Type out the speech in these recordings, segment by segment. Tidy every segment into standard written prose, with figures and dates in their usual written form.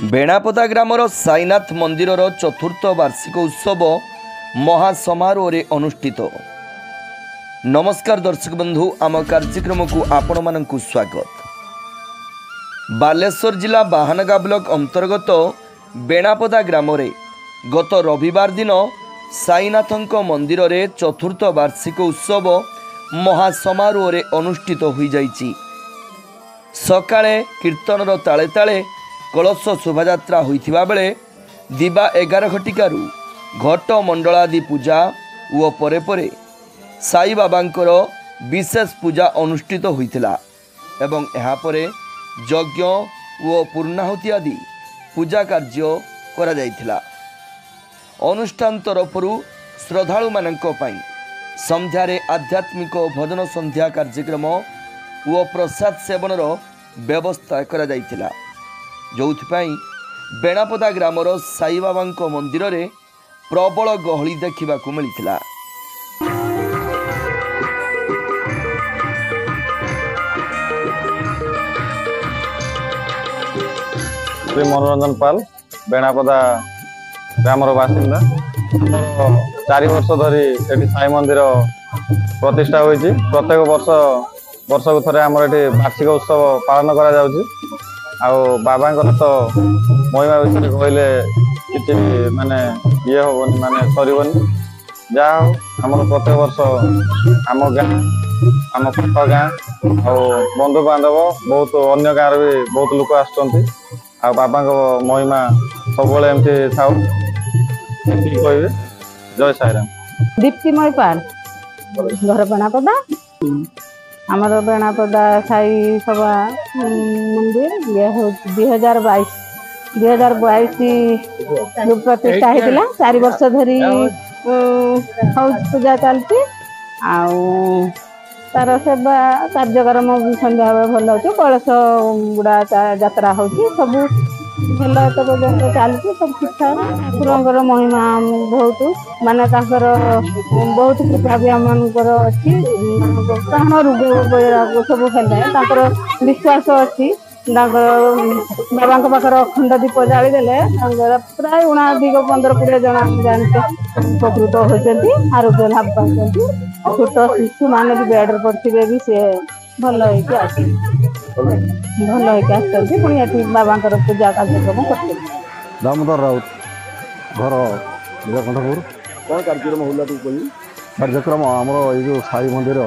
बेणापदा grammar Sainath मंदिर चतुर्थ वार्षिक उत्सव महासमारोह अनुष्ठित। नमस्कार दर्शक बंधु, आम कार्यक्रम को आपण मानकु स्वागत। बालेश्वर जिला बाहानगा ब्लॉक अंतर्गत बेणापदा ग्राम गत रविवार दिन साईनाथंक मंदिर रे चतुर्थ वार्षिक उत्सव महासमारोह अनुष्ठित हो जाइछि। सकाळे कीर्तनर ताले ताले कलश शोभायात्रा होइथिबा बेले दिबा 11 घटिकारु घट मंडलादि पूजा ओ परे परे साई बाबांकर विशेष पूजा अनुष्ठित होइथिला एवं एहा परे यज्ञ ओ पूर्णाहुति आदि पूजा कार्य करा जाइथिला। अनुष्ठान तरफरु श्रद्धालु मानक पई संध्यारे आध्यात्मिक भजन संध्या कार्यक्रम ओ प्रसाद सेवनर व्यवस्था करा जाइथिला, जोथिपाई बेणापदा ग्रामर साई बाबांक मंदिर रे प्रबल गहली देखा मिलता। श्री मनोरंजन पाल बेणापदा ग्रामर बासिंदा 4 वर्ष धरी एटी साई मंदिर प्रतिष्ठा होइछि। प्रत्येक वर्षक थरे आमर एटी वार्षिक उत्सव पालन करा जाउछि। आउ बाबांकर तो महिमा विषय कहले किसी माने ये होबनी माने सरीबनी। जा हमर प्रत्येक वर्ष आम गाँ आम पाख गाँ आउ बंधु बांधव बहुत अन्य गाँव भी बहुत लोक आसुचंती। आ बाबा महिमा सब एमती थाउ कहबे। जय साईराम। दीप्तिमय पाल घर बेणापदा आमर बेणापदा साई सभा मंदिर 2022 प्रतिष्ठा होता। 4 वर्ष धरी पूजा चलती। तार सेवा कार्यक्रम भी संध्या भल हो। कलश गुड़ा यात्रा हो सब भल चलती। सब ठीक ठाक। ठाकुर महिमा बहुत माने बहुत कृपा भी आमर अच्छी। रोग सब है विश्वास अच्छी। बाबा पाखर अखंड दीप जाली देले प्राय 15-20 जन जानते उपकृत होती, आरोग्य लाभ पाते। छोट शिशु मान भी बेड पड़े भी सी भल होती पुणी ये बाबा पूजा कार्यक्रम करते। दामोदर राउत घर नीलकंठपुर। कौन कार्यक्रम होला तू कही? कार्यक्रम आमर ये साई मंदिर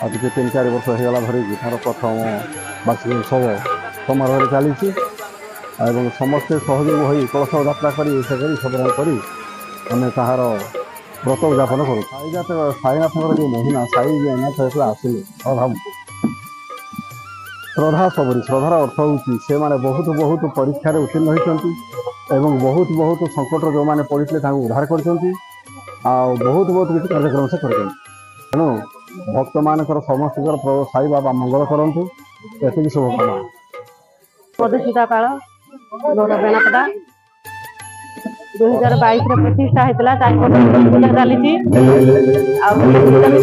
आज 3-4 वर्ष होगा धरिकी तार प्रथम वार्षिक उत्सव समारोह चली। समस्ते सहयोग हो कलश यात्रा करी सब ताहार व्रत उद्यापन करूँ। साईनाथ जो महिमा साईनाथ आसिले श्रद्धा सबरी श्रद्धार अर्थ होची से माने बहुत बहुत परीक्षा उत्तीर्ण होती एवं बहुत बहुत संकट जो मैंने पड़े उद्धार कर बहुत बहुत किसी कार्यक्रम से कर तेणु भक्त मान समस्त साई बाबा मंगल करूँ। ये शुभकामना। मधुसूदा काल घर बेणापदा 2022 प्रतिष्ठा होता। 4 वर्ष चली।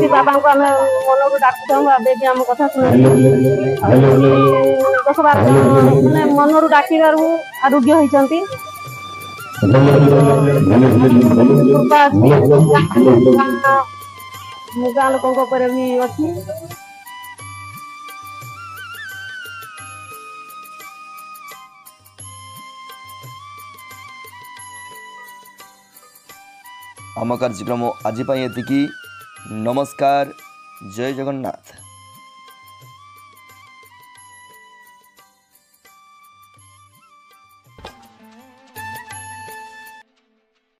बाबा को आम मन डाक आम कथा शुणी 10-12 मन डाक आरोग्य होती। गाँ लोक भी अच्छी। आम कार्यक्रम आज एतिकी। नमस्कार। जय जगन्नाथ।